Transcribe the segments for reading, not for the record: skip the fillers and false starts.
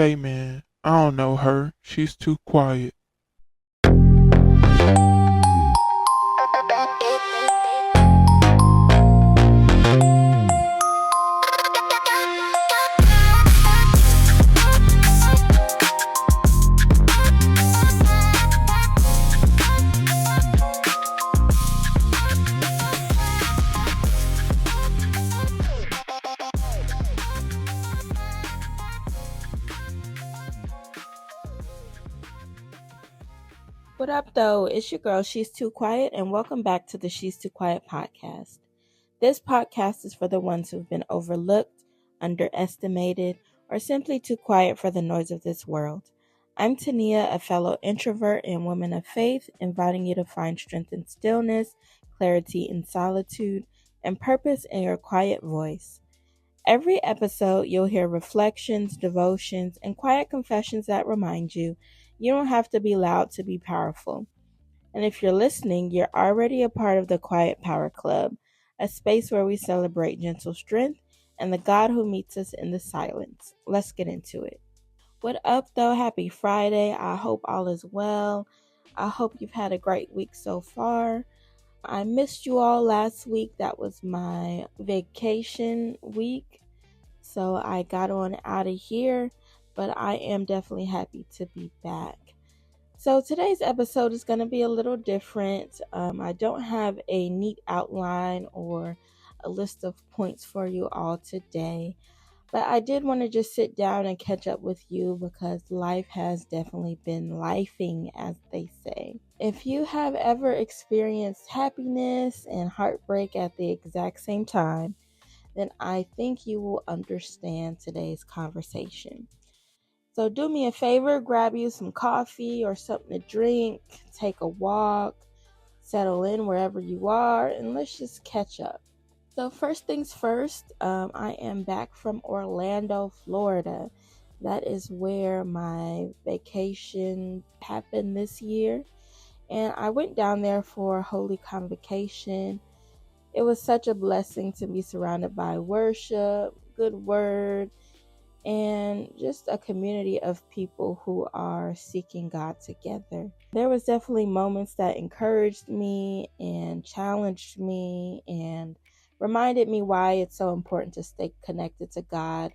say, man. I don't know her. She's too quiet. What up, though? It's your girl, She's Too Quiet, and welcome back to the She's Too Quiet podcast. This podcast is for the ones who've been overlooked, underestimated, or simply too quiet for the noise of this world. I'm Tania, a fellow introvert and woman of faith, inviting you to find strength in stillness, clarity in solitude, and purpose in your quiet voice. Every episode, you'll hear reflections, devotions, and quiet confessions that remind you don't have to be loud to be powerful. And if you're listening, you're already a part of the Quiet Power Club, a space where we celebrate gentle strength and the God who meets us in the silence. Let's get into it. What up, though? Happy Friday. I hope all is well. I hope you've had a great week so far. I missed you all last week. That was my vacation week. So I got on out of here, but I am definitely happy to be back. So today's episode is going to be a little different. I don't have a neat outline or a list of points for you all today, but I did want to just sit down and catch up with you because life has definitely been lifing, as they say. If you have ever experienced happiness and heartbreak at the exact same time, then I think you will understand today's conversation. So do me a favor, grab you some coffee or something to drink, take a walk, settle in wherever you are, and let's just catch up. So first things first, I am back from Orlando, Florida. That is where my vacation happened this year. And I went down there for Holy Convocation. It was such a blessing to be surrounded by worship, good word, and just a community of people who are seeking God together. There was definitely moments that encouraged me and challenged me and reminded me why it's so important to stay connected to God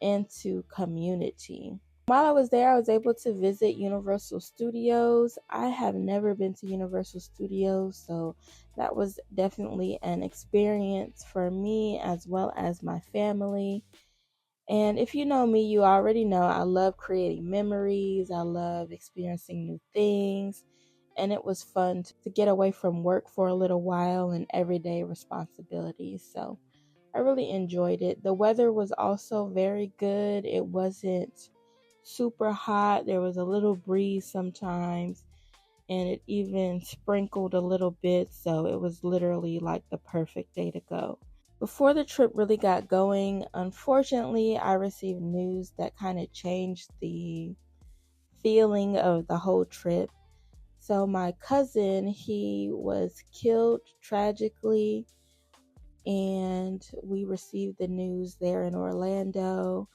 and to community. While I was there, I was able to visit Universal Studios. I have never been to Universal Studios, so that was definitely an experience for me as well as my family. And if you know me, you already know I love creating memories. I love experiencing new things. And it was fun to get away from work for a little while and everyday responsibilities. So I really enjoyed it. The weather was also very good. It wasn't super hot. There was a little breeze sometimes. And it even sprinkled a little bit. So it was literally like the perfect day to go. Before the trip really got going, unfortunately, I received news that kind of changed the feeling of the whole trip. So my cousin, he was killed tragically, and we received the news there in Orlando.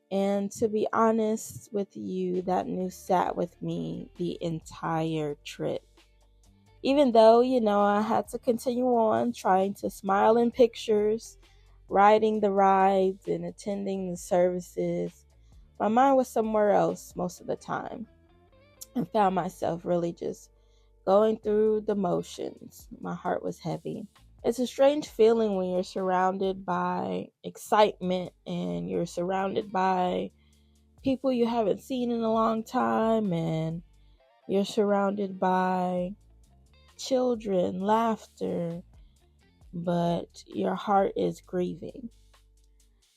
And to be honest with you, that news sat with me the entire trip. Even though, I had to continue on trying to smile in pictures, riding the rides, and attending the services, my mind was somewhere else most of the time. I found myself really just going through the motions. My heart was heavy. It's a strange feeling when you're surrounded by excitement and you're surrounded by people you haven't seen in a long time, and you're surrounded by children, laughter, but your heart is grieving.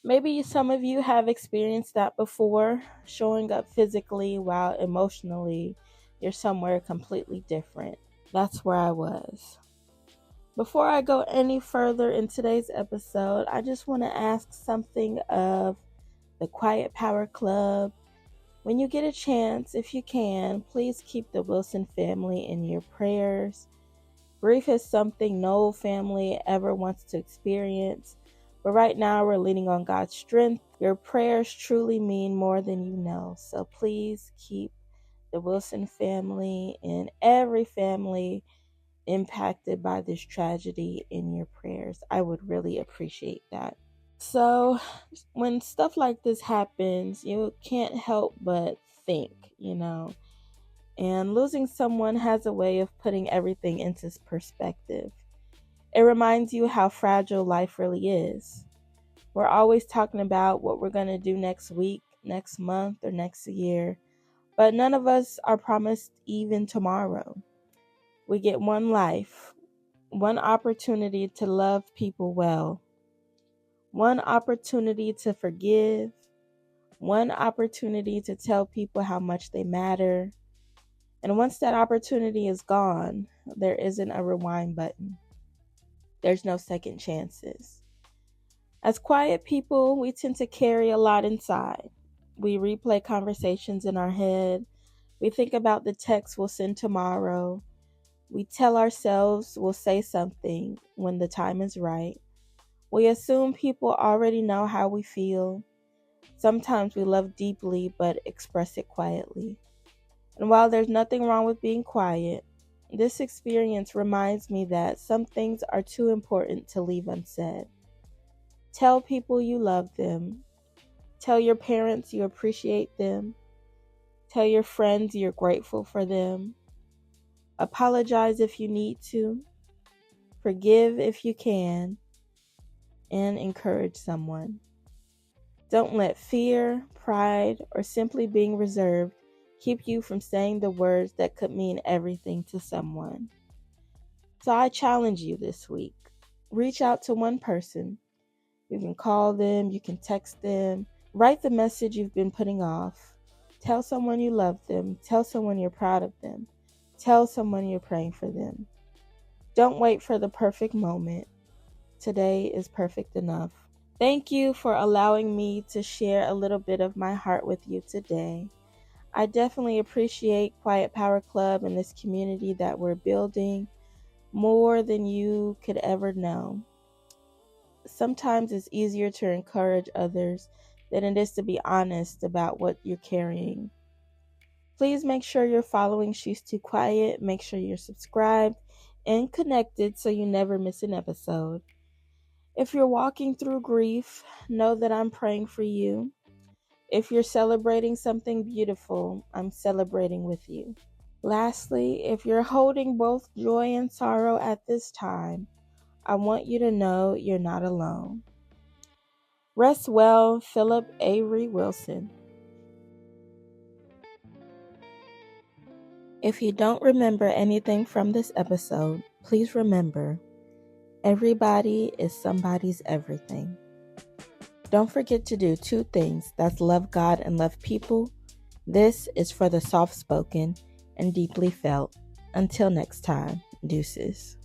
Maybe some of you have experienced that before, showing up physically while emotionally you're somewhere completely different. That's where I was. Before I go any further in today's episode, I just want to ask something of the Quiet Power Club. When you get a chance, if you can, please keep the Wilson family in your prayers. Grief is something no family ever wants to experience, but right now we're leaning on God's strength Your prayers truly mean more than you know. So please keep the Wilson family and every family impacted by this tragedy in your prayers. I would really appreciate that. So, when stuff like this happens, you can't help but think. And losing someone has a way of putting everything into perspective. It reminds you how fragile life really is. We're always talking about what we're going to do next week, next month, or next year, but none of us are promised even tomorrow. We get one life, one opportunity to love people well, one opportunity to forgive, one opportunity to tell people how much they matter. And once that opportunity is gone, there isn't a rewind button. There's no second chances. As quiet people, we tend to carry a lot inside. We replay conversations in our head. We think about the text we'll send tomorrow. We tell ourselves we'll say something when the time is right. We assume people already know how we feel. Sometimes we love deeply but express it quietly. And while there's nothing wrong with being quiet, this experience reminds me that some things are too important to leave unsaid. Tell people you love them. Tell your parents you appreciate them. Tell your friends you're grateful for them. Apologize if you need to. Forgive if you can. And encourage someone. Don't let fear, pride, or simply being reserved keep you from saying the words that could mean everything to someone. So I challenge you this week. Reach out to one person. You can call them, you can text them, write the message you've been putting off. Tell someone you love them. Tell someone you're proud of them. Tell someone you're praying for them. Don't wait for the perfect moment. Today is perfect enough. Thank you for allowing me to share a little bit of my heart with you today. I definitely appreciate Quiet Power Club and this community that we're building more than you could ever know. Sometimes it's easier to encourage others than it is to be honest about what you're carrying. Please make sure you're following She's Too Quiet. Make sure you're subscribed and connected so you never miss an episode. If you're walking through grief, know that I'm praying for you. If you're celebrating something beautiful, I'm celebrating with you. Lastly, if you're holding both joy and sorrow at this time, I want you to know you're not alone. Rest well, Philip Avery Wilson. If you don't remember anything from this episode, please remember, everybody is somebody's everything. Don't forget to do two things. That's love God and love people. This is for the soft-spoken and deeply felt. Until next time, deuces.